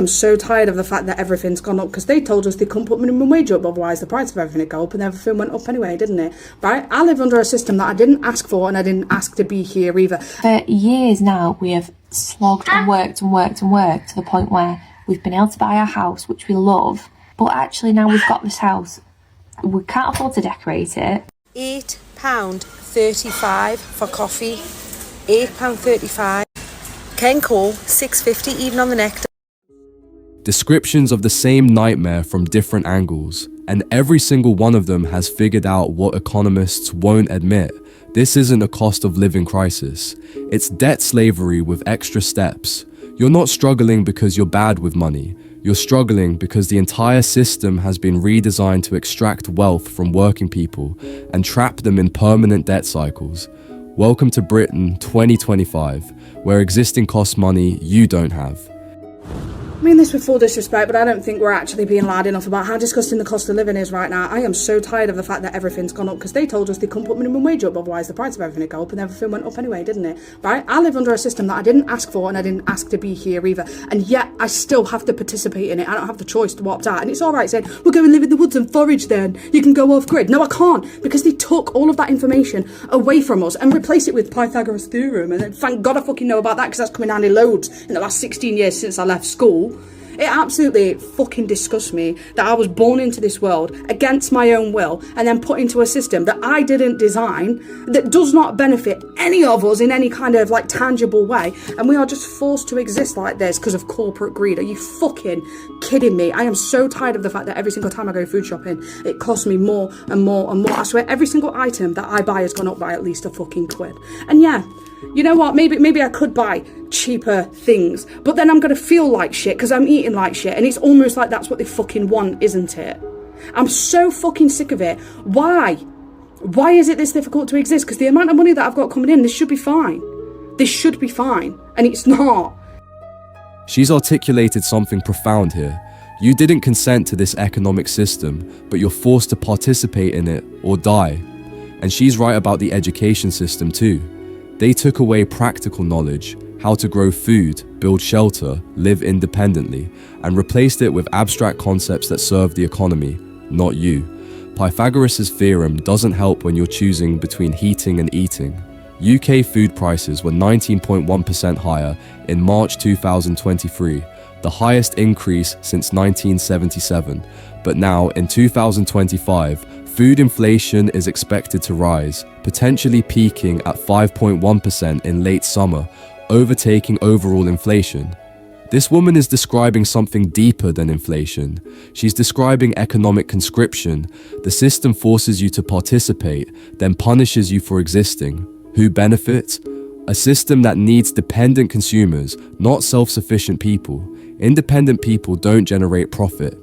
I'm so tired of the fact that everything's gone up, because they told us they couldn't put minimum wage up, otherwise the price of everything would go up, and everything went up anyway, didn't it? Right? I live under a system that I didn't ask for, and I didn't ask to be here either. For years now, we have slogged and worked and worked and worked to the point where we've been able to buy our house, which we love, but actually now we've got this house, we can't afford to decorate it. £8.35 for coffee, £8.35. Ken Cole, £6.50 even on the nectar. Descriptions of the same nightmare from different angles, and every single one of them has figured out what economists won't admit. This isn't a cost of living crisis. It's debt slavery with extra steps. You're not struggling because you're bad with money. You're struggling because the entire system has been redesigned to extract wealth from working people and trap them in permanent debt cycles. Welcome to Britain 2025, where existing costs money you don't have. I mean this with full disrespect, but I don't think we're actually being loud enough about how disgusting the cost of living is right now. I am so tired of the fact that everything's gone up, because they told us they couldn't put minimum wage up, otherwise the price of everything would go up, and everything went up anyway, didn't it? Right? I live under a system that I didn't ask for, and I didn't ask to be here either, and yet I still have to participate in it. I don't have the choice to opt out, and it's alright saying, we'll go and live in the woods and forage then, you can go off grid. No, I can't, because they took all of that information away from us and replaced it with Pythagoras theorem, and then thank God I fucking know about that, because that's come in handy loads in the last 16 years since I left school. It absolutely fucking disgusts me that I was born into this world against my own will and then put into a system that I didn't design, that does not benefit any of us in any kind of like tangible way, and we are just forced to exist like this because of corporate greed. Are you fucking kidding me? I am so tired of the fact that every single time I go food shopping it costs me more and more and more. I swear every single item that I buy has gone up by at least £1. And yeah, you know what, maybe I could buy cheaper things, but then I'm gonna feel like shit because I'm eating like shit, and it's almost like that's what they fucking want, isn't it? I'm so fucking sick of it. Why is it this difficult to exist? Because the amount of money that I've got coming in, this should be fine, and it's not. She's articulated something profound here. You didn't consent to this economic system, but you're forced to participate in it or die. And she's right about the education system too. They took away practical knowledge, how to grow food, build shelter, live independently, and replaced it with abstract concepts that serve the economy, not you. Pythagoras' theorem doesn't help when you're choosing between heating and eating. UK food prices were 19.1% higher in March 2023, the highest increase since 1977. But now, in 2025, food inflation is expected to rise, potentially peaking at 5.1% in late summer, overtaking overall inflation. This woman is describing something deeper than inflation. She's describing economic conscription. The system forces you to participate, then punishes you for existing. Who benefits? A system that needs dependent consumers, not self-sufficient people. Independent people don't generate profit.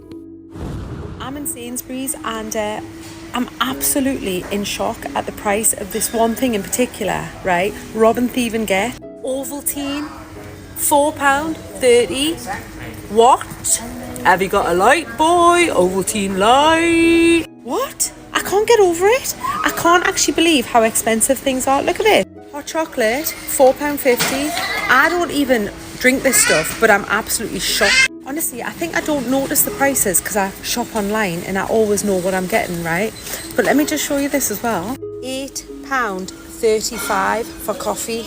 I'm in Sainsbury's and I'm absolutely in shock at the price of this one thing in particular, right? Rob and thieve and get. Ovaltine, £4.30. What? Have you got a light, boy? Ovaltine light. What? I can't get over it. I can't actually believe how expensive things are. Look at it. Hot chocolate, £4.50. I don't even drink this stuff, but I'm absolutely shocked. Honestly, I think I don't notice the prices because I shop online and I always know what I'm getting, right? But let me just show you this as well. £8.35 for coffee,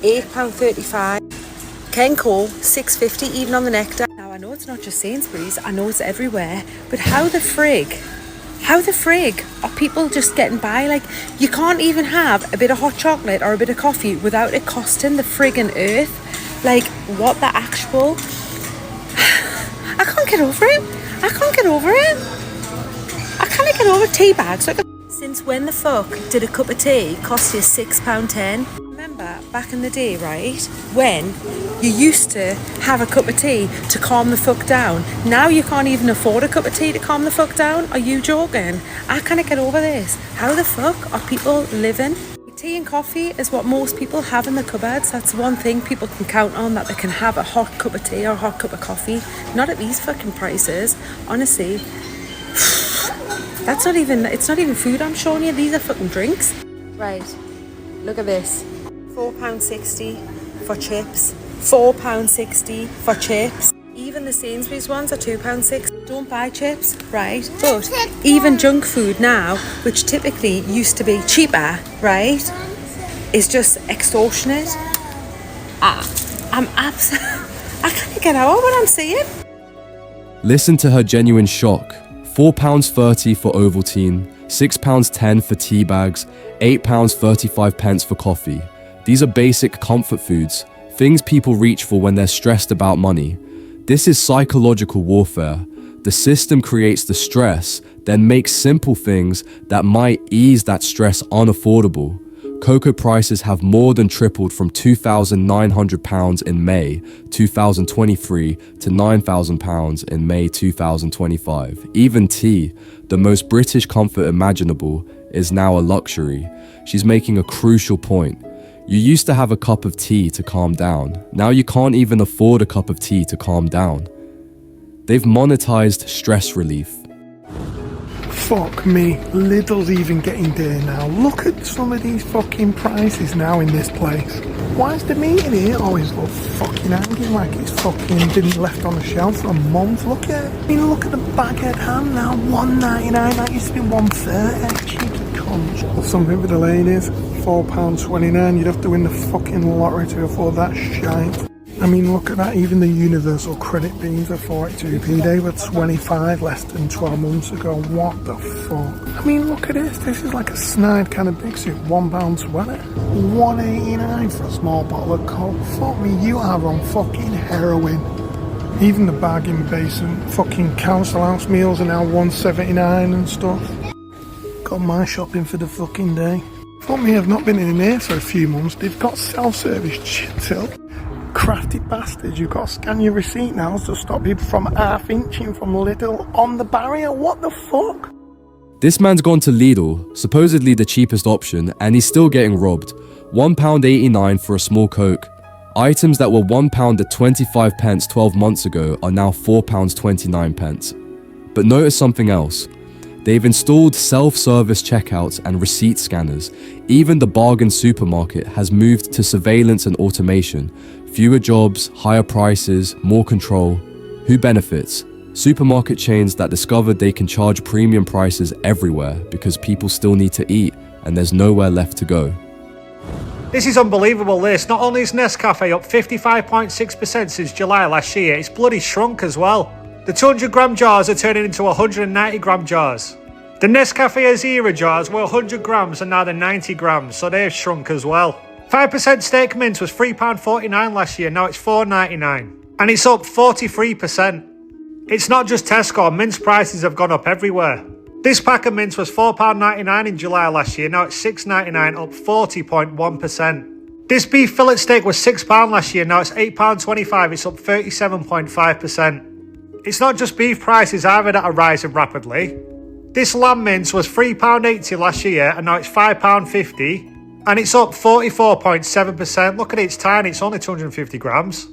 £8.35. Ken Cole, £6.50 even on the nectar. Now I know it's not just Sainsbury's, I know it's everywhere, but how the frig are people just getting by? Like, you can't even have a bit of hot chocolate or a bit of coffee without it costing the friggin' earth. Like, what the actual... I can't get over it. I can't get over tea bags. Since when the fuck did a cup of tea cost you £6.10? Remember back in the day, right, when you used to have a cup of tea to calm the fuck down? Now you can't even afford a cup of tea to calm the fuck down? Are you joking? I can't get over this. How the fuck are people living? Tea and coffee is what most people have in the cupboards. That's one thing people can count on, that they can have a hot cup of tea or a hot cup of coffee. Not at these fucking prices, honestly. It's not even food I'm showing you, these are fucking drinks. Right, look at this. £4.60 for chips. £4.60 for chips. Even And the Sainsbury's ones are £2.6. Don't buy chips, right? But even junk food now, which typically used to be cheaper, right, is just extortionate. I can't get out of what I'm seeing. Listen to her genuine shock. £4.30 for Ovaltine, £6.10 for tea bags, £8.35 for coffee. These are basic comfort foods, things people reach for when they're stressed about money. This is psychological warfare. The system creates the stress, then makes simple things that might ease that stress unaffordable. Cocoa prices have more than tripled from £2,900 in May 2023 to £9,000 in May 2025. Even tea, the most British comfort imaginable, is now a luxury. She's making a crucial point. You used to have a cup of tea to calm down. Now you can't even afford a cup of tea to calm down. They've monetized stress relief. Fuck me, Lidl's even getting dear now. Look at some of these fucking prices now in this place. Why is the meat in here always look fucking hanging like it's fucking been left on the shelf for a month? Look at it. I mean, look at the baguette ham now, $1.99. That used to be $1.30. Cheeky cunts. Something for the ladies, £4.29. You'd have to win the fucking lottery to afford that shite. I mean, look at that, even the universal credit beans are 42p, they were 25 less than 12 months ago. What the fuck? I mean, look at this is like a snide kind of big suit, £1.20, $1.89 for a small bottle of Coke. Fuck me, you are on fucking heroin. Even the bargain basement fucking council house meals are now $1.79 and stuff. Got my shopping for the fucking day. Fuck me, I've not been in here for a few months. They've got self-service till. Crafty bastards, you've got to scan your receipt now to stop people from half-inching from Lidl on the barrier. What the fuck? This man's gone to Lidl, supposedly the cheapest option, and he's still getting robbed. £1.89 for a small Coke. Items that were £1 at 25 pence 12 months ago are now £4.29. But notice something else. They've installed self-service checkouts and receipt scanners. Even the bargain supermarket has moved to surveillance and automation. Fewer jobs, higher prices, more control. Who benefits? Supermarket chains that discovered they can charge premium prices everywhere because people still need to eat and there's nowhere left to go. This is unbelievable, this. Not only is Nescafe up 55.6% since July last year, it's bloody shrunk as well. The 200-gram jars are turning into 190-gram jars. The Nescafe Azira jars were 100 grams and now they're 90 grams, so they've shrunk as well. 5% steak mince was £3.49 last year, now it's £4.99. And it's up 43%. It's not just Tesco, mince prices have gone up everywhere. This pack of mince was £4.99 in July last year, now it's £6.99, up 40.1%. This beef fillet steak was £6 last year, now it's £8.25, it's up 37.5%. It's not just beef prices either that are rising rapidly. This lamb mince was £3.80 last year and now it's £5.50 and it's up 44.7%. Look at it, it's tiny, it's only 250 grams.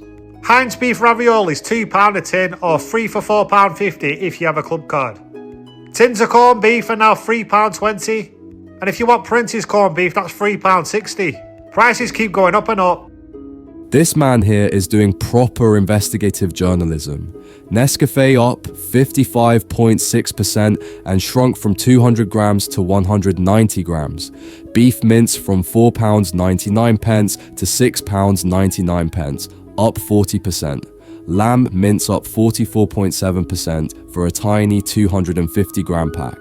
Heinz beef ravioli is £2 a tin or 3 for £4.50 if you have a club card. Tins of corned beef are now £3.20 and if you want Prince's corned beef that's £3.60. Prices keep going up and up. This man here is doing proper investigative journalism. Nescafe up 55.6% and shrunk from 200 grams to 190 grams. Beef mince from £4.99 to £6.99, up 40%. Lamb mince up 44.7% for a tiny 250 gram pack.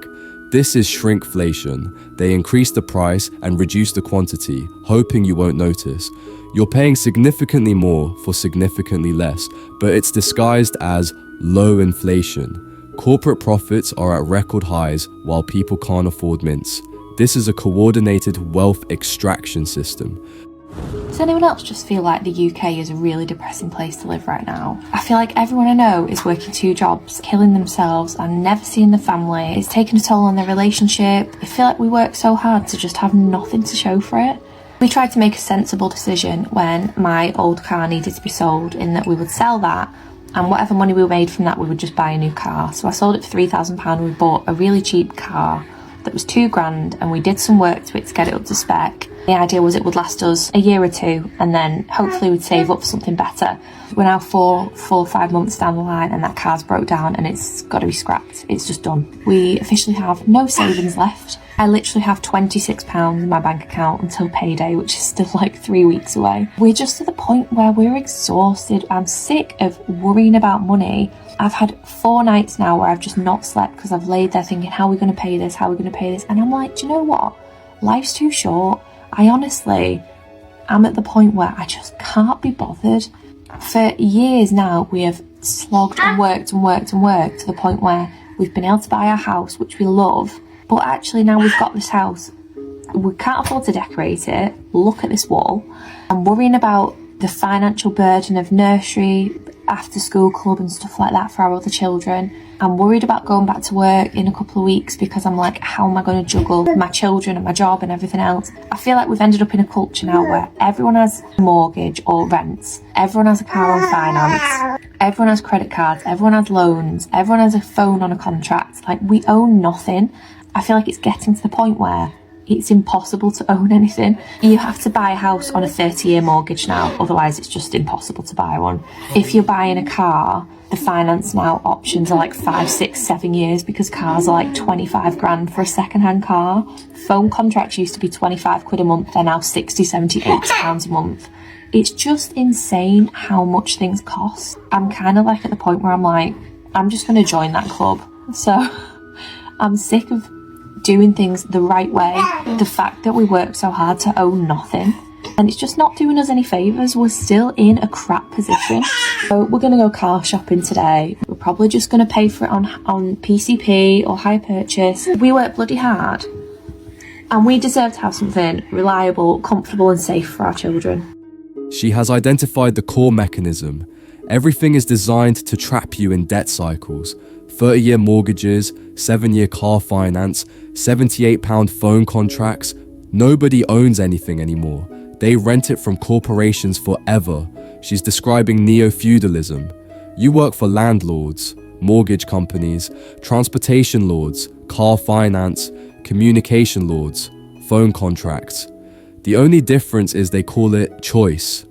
This is shrinkflation. They increase the price and reduce the quantity, hoping you won't notice. You're paying significantly more for significantly less, but it's disguised as low inflation. Corporate profits are at record highs while people can't afford mints. This is a coordinated wealth extraction system. Does anyone else just feel like the UK is a really depressing place to live right now? I feel like everyone I know is working 2 jobs, killing themselves and never seeing the family. It's taking a toll on their relationship. I feel like we work so hard to just have nothing to show for it. We tried to make a sensible decision when my old car needed to be sold, in that we would sell that and whatever money we made from that we would just buy a new car. So I sold it for £3,000 and we bought a really cheap car that was £2,000 and we did some work to it to get it up to spec. The idea was it would last us a year or two and then hopefully we'd save up for something better. We're now 4 or 5 months down the line and that car's broke down and it's got to be scrapped. It's just done. We officially have no savings left. I literally have £26 in my bank account until payday, which is still like 3 weeks away. We're just to the point where we're exhausted. I'm sick of worrying about money. I've had 4 nights now where I've just not slept because I've laid there thinking, how are we going to pay this? How are we going to pay this? And I'm like, do you know what? Life's too short. I honestly am at the point where I just can't be bothered. For years now, we have slogged and worked and worked and worked to the point where we've been able to buy our house, which we love. But actually now we've got this house, we can't afford to decorate it. Look at this wall. I'm worrying about the financial burden of nursery, after school club and stuff like that for our other children. I'm worried about going back to work in a couple of weeks because I'm like, how am I going to juggle my children and my job and everything else? I feel like we've ended up in a culture now where everyone has a mortgage or rents, everyone has a car on finance, everyone has credit cards, everyone has loans, everyone has a phone on a contract. Like, we own nothing. I feel like it's getting to the point where it's impossible to own anything. You have to buy a house on a 30-year mortgage now, otherwise it's just impossible to buy one. If you're buying a car, the finance now options are like 5, 6, 7 years because cars are like 25 grand for a second-hand car. Phone contracts used to be 25 quid a month, they're now 60, 70, 80 pounds a month. It's just insane how much things cost. I'm kind of like at the point where I'm like, I'm just going to join that club. So I'm sick of doing things the right way. The fact that we work so hard to own nothing, and it's just not doing us any favours. We're still in a crap position. So we're going to go car shopping today. We're probably just going to pay for it on PCP or hire purchase. We work bloody hard and we deserve to have something reliable, comfortable and safe for our children. She has identified the core mechanism. Everything is designed to trap you in debt cycles. 30-year mortgages, 7-year car finance, £78 phone contracts. Nobody owns anything anymore. They rent it from corporations forever. She's describing neo-feudalism. You work for landlords, mortgage companies, transportation lords, car finance, communication lords, phone contracts. The only difference is they call it choice.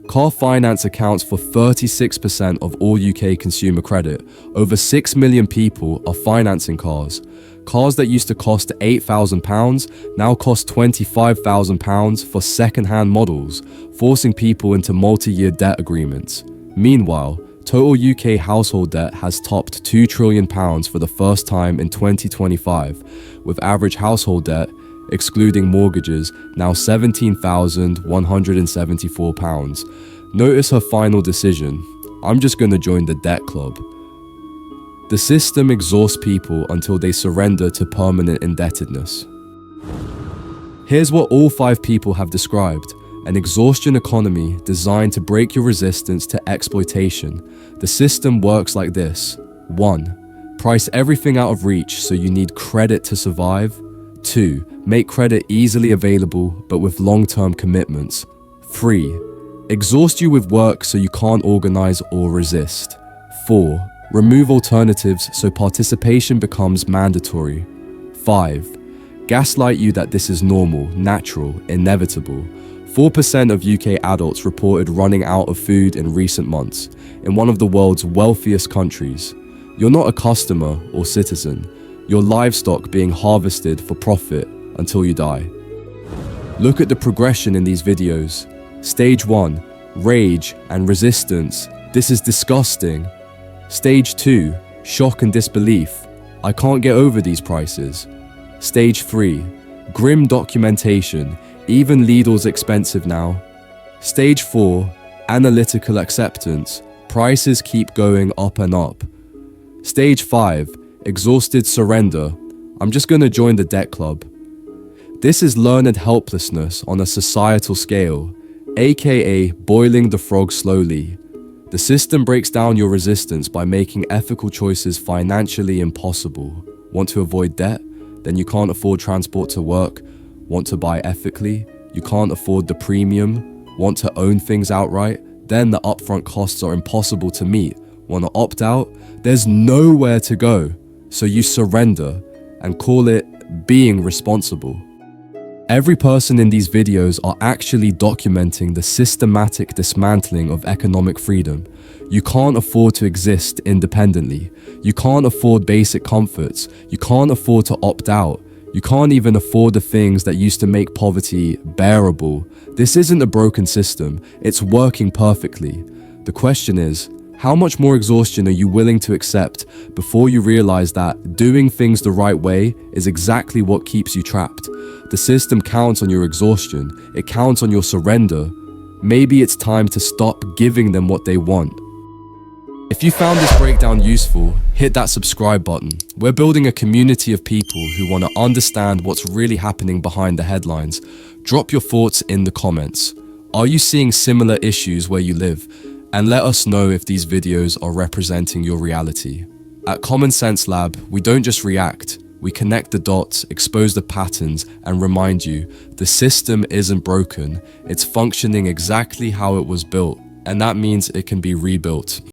Car finance accounts for 36% of all UK consumer credit. Over 6 million people are financing cars. Cars that used to cost £8,000 now cost £25,000 for second-hand models, forcing people into multi-year debt agreements. Meanwhile, total UK household debt has topped £2 trillion for the first time in 2025, with average household debt, excluding mortgages, now £17,174. Notice her final decision. I'm just going to join the debt club. The system exhausts people until they surrender to permanent indebtedness. Here's what all 5 people have described: an exhaustion economy designed to break your resistance to exploitation. The system works like this. 1. Price everything out of reach so you need credit to survive. 2. Make credit easily available but with long-term commitments. 3. Exhaust you with work so you can't organize or resist. 4. Remove alternatives so participation becomes mandatory. 5. Gaslight you that this is normal, natural, inevitable. 4% of UK adults reported running out of food in recent months, in one of the world's wealthiest countries. You're not a customer or citizen. You're livestock being harvested for profit until you die. Look at the progression in these videos. Stage 1, rage and resistance. This is disgusting. Stage 2, shock and disbelief. I can't get over these prices. Stage 3, grim documentation. Even Lidl's expensive now. Stage 4, analytical acceptance. Prices keep going up and up. Stage 5, exhausted surrender. I'm just gonna join the debt club. This is learned helplessness on a societal scale, aka boiling the frog slowly. The system breaks down your resistance by making ethical choices financially impossible. Want to avoid debt? Then you can't afford transport to work. Want to buy ethically? You can't afford the premium. Want to own things outright? Then the upfront costs are impossible to meet. Want to opt out? There's nowhere to go. So you surrender and call it being responsible. Every person in these videos are actually documenting the systematic dismantling of economic freedom. You can't afford to exist independently. You can't afford basic comforts. You can't afford to opt out. You can't even afford the things that used to make poverty bearable. This isn't a broken system. It's working perfectly. The question is, how much more exhaustion are you willing to accept before you realize that doing things the right way is exactly what keeps you trapped? The system counts on your exhaustion. It counts on your surrender. Maybe it's time to stop giving them what they want. If you found this breakdown useful, hit that subscribe button. We're building a community of people who want to understand what's really happening behind the headlines. Drop your thoughts in the comments. Are you seeing similar issues where you live? And let us know if these videos are representing your reality. At Common Sense Lab, we don't just react. We connect the dots, expose the patterns, and remind you, the system isn't broken. It's functioning exactly how it was built. And that means it can be rebuilt.